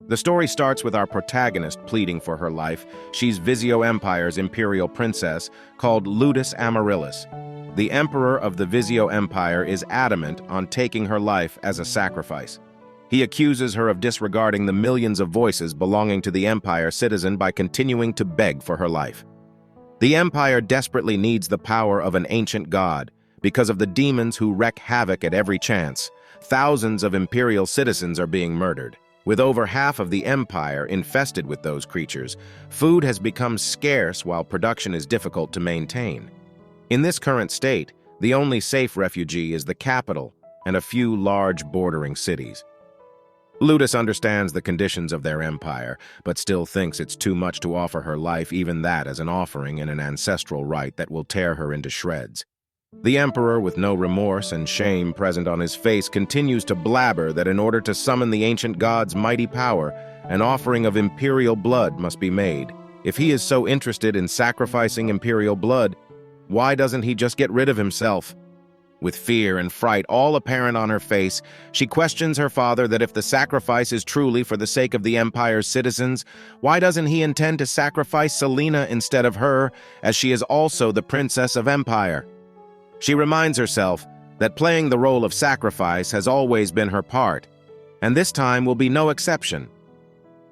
The story starts with our protagonist pleading for her life. She's Vizio Empire's imperial princess called Ludus Amaryllis. The emperor of the Vizio Empire is adamant on taking her life as a sacrifice. He accuses her of disregarding the millions of voices belonging to the empire citizen by continuing to beg for her life. The empire desperately needs the power of an ancient god because of the demons who wreak havoc at every chance. Thousands of imperial citizens are being murdered. With over half of the empire infested with those creatures, food has become scarce while production is difficult to maintain. In this current state, the only safe refugee is the capital and a few large bordering cities. Ludus understands the conditions of their empire, but still thinks it's too much to offer her life, even that as an offering in an ancestral rite that will tear her into shreds. The emperor, with no remorse and shame present on his face, continues to blabber that in order to summon the ancient god's mighty power, an offering of imperial blood must be made. If he is so interested in sacrificing imperial blood, why doesn't he just get rid of himself? With fear and fright all apparent on her face, she questions her father that if the sacrifice is truly for the sake of the empire's citizens, why doesn't he intend to sacrifice Selena instead of her, as she is also the princess of empire? She reminds herself that playing the role of sacrifice has always been her part, and this time will be no exception.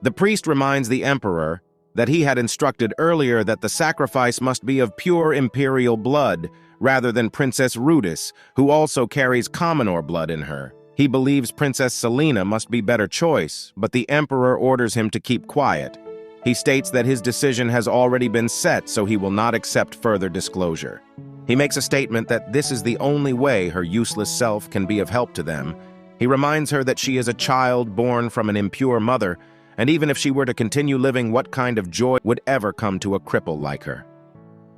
The priest reminds the emperor that he had instructed earlier that the sacrifice must be of pure imperial blood, rather than Princess Rudis, who also carries commonor blood in her. He believes Princess Selena must be better choice, but the Emperor orders him to keep quiet. He states that his decision has already been set, so he will not accept further disclosure. He makes a statement that this is the only way her useless self can be of help to them. He reminds her that she is a child born from an impure mother, and even if she were to continue living, what kind of joy would ever come to a cripple like her?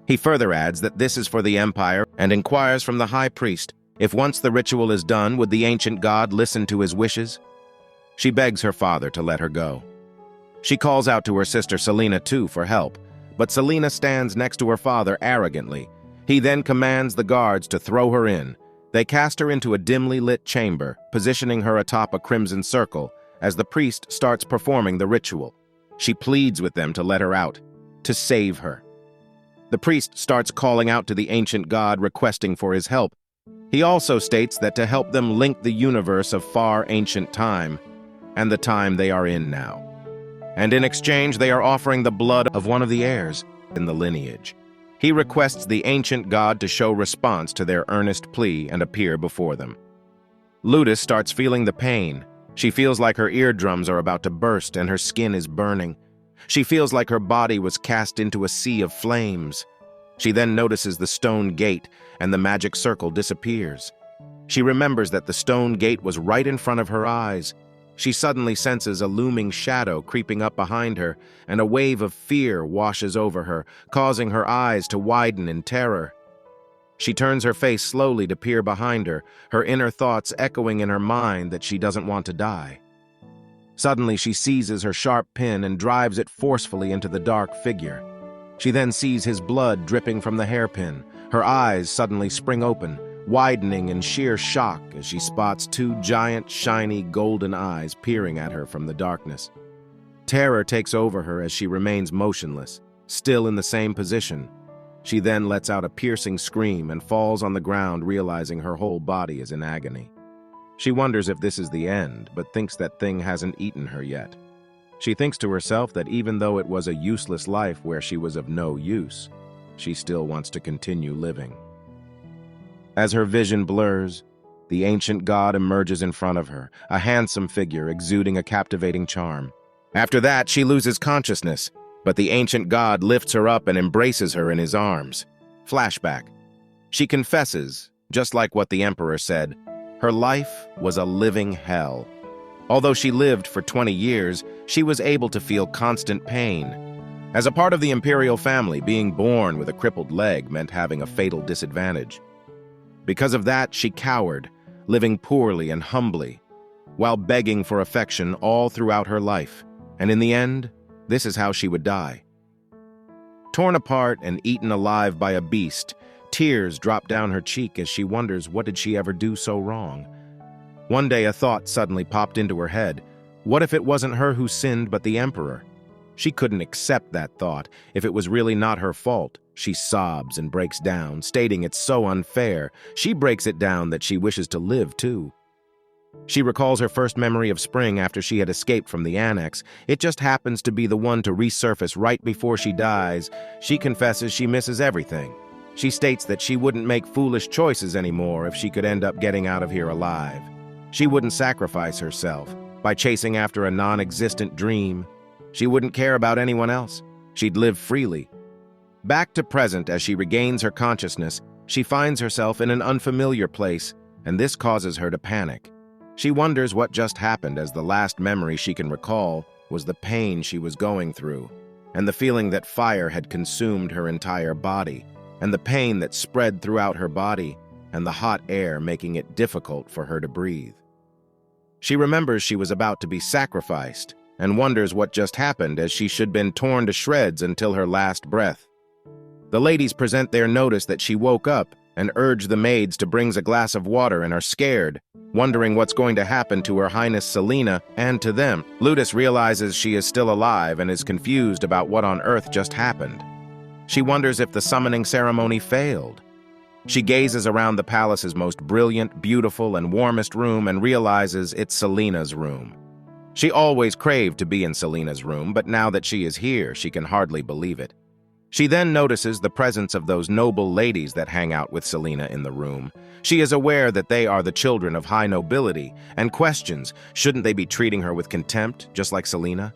He further adds that this is for the empire and inquires from the high priest if once the ritual is done, would the ancient god listen to his wishes? She begs her father to let her go. She calls out to her sister Selena too for help, but Selena stands next to her father arrogantly. He then commands the guards to throw her in. They cast her into a dimly lit chamber, positioning her atop a crimson circle as the priest starts performing the ritual. She pleads with them to let her out, to save her. The priest starts calling out to the ancient god, requesting for his help. He also states that to help them link the universe of far ancient time and the time they are in now. And in exchange, they are offering the blood of one of the heirs in the lineage. He requests the ancient god to show response to their earnest plea and appear before them. Ludus starts feeling the pain. She feels like her eardrums are about to burst and her skin is burning. She feels like her body was cast into a sea of flames. She then notices the stone gate and the magic circle disappears. She remembers that the stone gate was right in front of her eyes. She suddenly senses a looming shadow creeping up behind her, and a wave of fear washes over her, causing her eyes to widen in terror. She turns her face slowly to peer behind her, her inner thoughts echoing in her mind that she doesn't want to die. Suddenly, she seizes her sharp pin and drives it forcefully into the dark figure. She then sees his blood dripping from the hairpin. Her eyes suddenly spring open, widening in sheer shock as she spots two giant, shiny, golden eyes peering at her from the darkness. Terror takes over her as she remains motionless, still in the same position. She then lets out a piercing scream and falls on the ground, realizing her whole body is in agony. She wonders if this is the end, but thinks that thing hasn't eaten her yet. She thinks to herself that even though it was a useless life where she was of no use, she still wants to continue living. As her vision blurs, the ancient god emerges in front of her, a handsome figure exuding a captivating charm. After that, she loses consciousness, but the ancient god lifts her up and embraces her in his arms. Flashback. She confesses, just like what the emperor said, her life was a living hell. Although she lived for 20 years, she was able to feel constant pain. As a part of the imperial family, being born with a crippled leg meant having a fatal disadvantage. Because of that, she cowered, living poorly and humbly, while begging for affection all throughout her life. And in the end, this is how she would die. Torn apart and eaten alive by a beast, tears drop down her cheek as she wonders what did she ever do so wrong. One day a thought suddenly popped into her head. What if it wasn't her who sinned but the emperor? She couldn't accept that thought. If it was really not her fault, she sobs and breaks down, stating it's so unfair. She breaks it down that she wishes to live too. She recalls her first memory of spring after she had escaped from the annex. It just happens to be the one to resurface right before she dies. She confesses she misses everything. She states that she wouldn't make foolish choices anymore if she could end up getting out of here alive. She wouldn't sacrifice herself by chasing after a non-existent dream. She wouldn't care about anyone else. She'd live freely. Back to present, as she regains her consciousness, she finds herself in an unfamiliar place, and this causes her to panic. She wonders what just happened, as the last memory she can recall was the pain she was going through, and the feeling that fire had consumed her entire body, and the pain that spread throughout her body, and the hot air making it difficult for her to breathe. She remembers she was about to be sacrificed, and wonders what just happened, as she should have been torn to shreds until her last breath. The ladies present their notice that she woke up and urge the maids to bring a glass of water and are scared, wondering what's going to happen to Her Highness Selena and to them. Ludus realizes she is still alive and is confused about what on earth just happened. She wonders if the summoning ceremony failed. She gazes around the palace's most brilliant, beautiful, and warmest room and realizes it's Selena's room. She always craved to be in Selena's room, but now that she is here, she can hardly believe it. She then notices the presence of those noble ladies that hang out with Selena in the room. She is aware that they are the children of high nobility and questions, shouldn't they be treating her with contempt, just like Selena?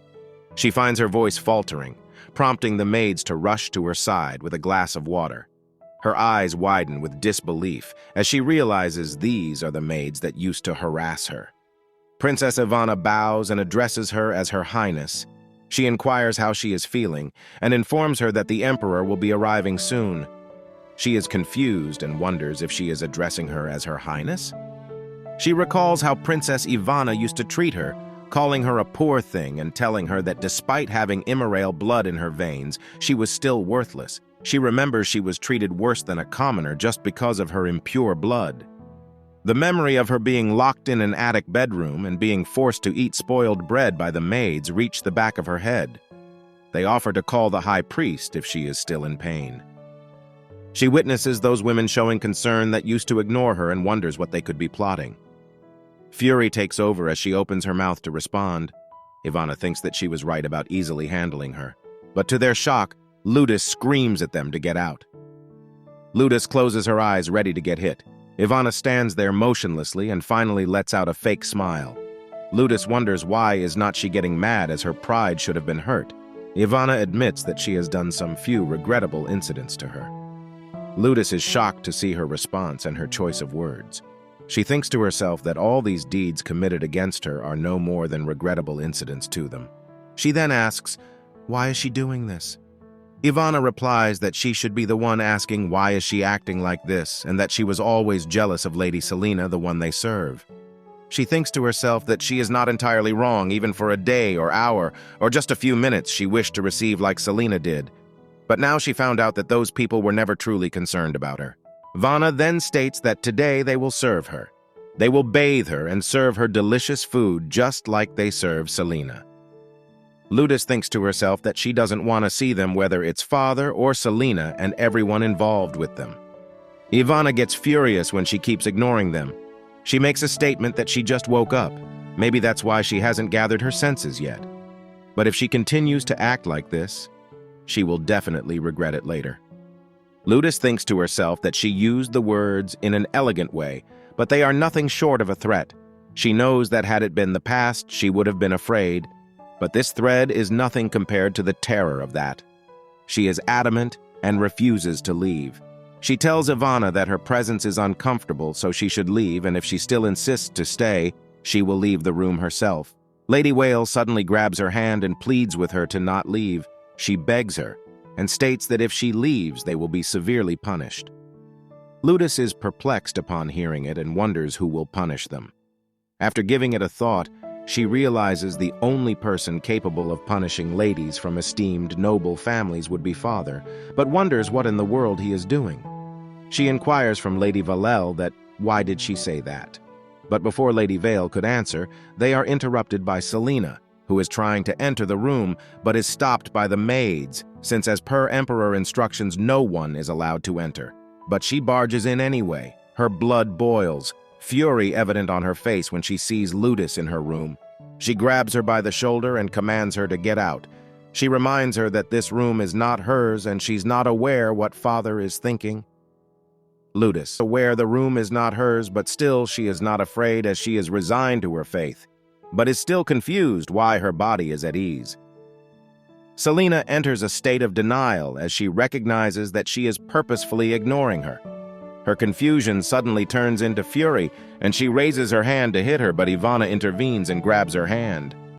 She finds her voice faltering, prompting the maids to rush to her side with a glass of water. Her eyes widen with disbelief as she realizes these are the maids that used to harass her. Princess Ivana bows and addresses her as Her Highness. She inquires how she is feeling and informs her that the Emperor will be arriving soon. She is confused and wonders if she is addressing her as Her Highness. She recalls how Princess Ivana used to treat her, calling her a poor thing and telling her that despite having immorale blood in her veins, she was still worthless. She remembers she was treated worse than a commoner just because of her impure blood. The memory of her being locked in an attic bedroom and being forced to eat spoiled bread by the maids reached the back of her head. They offer to call the high priest if she is still in pain. She witnesses those women showing concern that used to ignore her and wonders what they could be plotting. Fury takes over as she opens her mouth to respond. Ivana thinks that she was right about easily handling her, but to their shock, Ludus screams at them to get out. Ludus closes her eyes, ready to get hit. Ivana stands there motionlessly and finally lets out a fake smile. Ludus wonders why is not she getting mad, as her pride should have been hurt. Ivana admits that she has done some few regrettable incidents to her. Ludus is shocked to see her response and her choice of words. She thinks to herself that all these deeds committed against her are no more than regrettable incidents to them. She then asks, why is she doing this? Ivana replies that she should be the one asking why is she acting like this, and that she was always jealous of Lady Selena, the one they serve. She thinks to herself that she is not entirely wrong, even for a day or hour, or just a few minutes she wished to receive like Selena did. But now she found out that those people were never truly concerned about her. Ivana then states that today they will serve her. They will bathe her and serve her delicious food just like they serve Selena. Ludus thinks to herself that she doesn't want to see them, whether it's father or Selena and everyone involved with them. Ivana gets furious when she keeps ignoring them. She makes a statement that she just woke up. Maybe that's why she hasn't gathered her senses yet. But if she continues to act like this, she will definitely regret it later. Ludus thinks to herself that she used the words in an elegant way, but they are nothing short of a threat. She knows that had it been the past, she would have been afraid, but this thread is nothing compared to the terror of that. She is adamant and refuses to leave. She tells Ivana that her presence is uncomfortable, so she should leave, and if she still insists to stay, she will leave the room herself. Lady Whale suddenly grabs her hand and pleads with her to not leave. She begs her and states that if she leaves, they will be severely punished. Ludus is perplexed upon hearing it and wonders who will punish them. After giving it a thought, she realizes the only person capable of punishing ladies from esteemed noble families would be father, but wonders what in the world he is doing. She inquires from Lady Valel that why did she say that? But before Lady Vale could answer, they are interrupted by Selena, who is trying to enter the room but is stopped by the maids, since as per Emperor instructions no one is allowed to enter. But she barges in anyway. Her blood boils, fury evident on her face when she sees Ludus in her room. She grabs her by the shoulder and commands her to get out. She reminds her that this room is not hers and she's not aware what father is thinking. Ludus, aware the room is not hers, but still she is not afraid as she is resigned to her faith, but is still confused why her body is at ease. Selena enters a state of denial as she recognizes that she is purposefully ignoring her. Her confusion suddenly turns into fury, and she raises her hand to hit her, but Ivana intervenes and grabs her hand.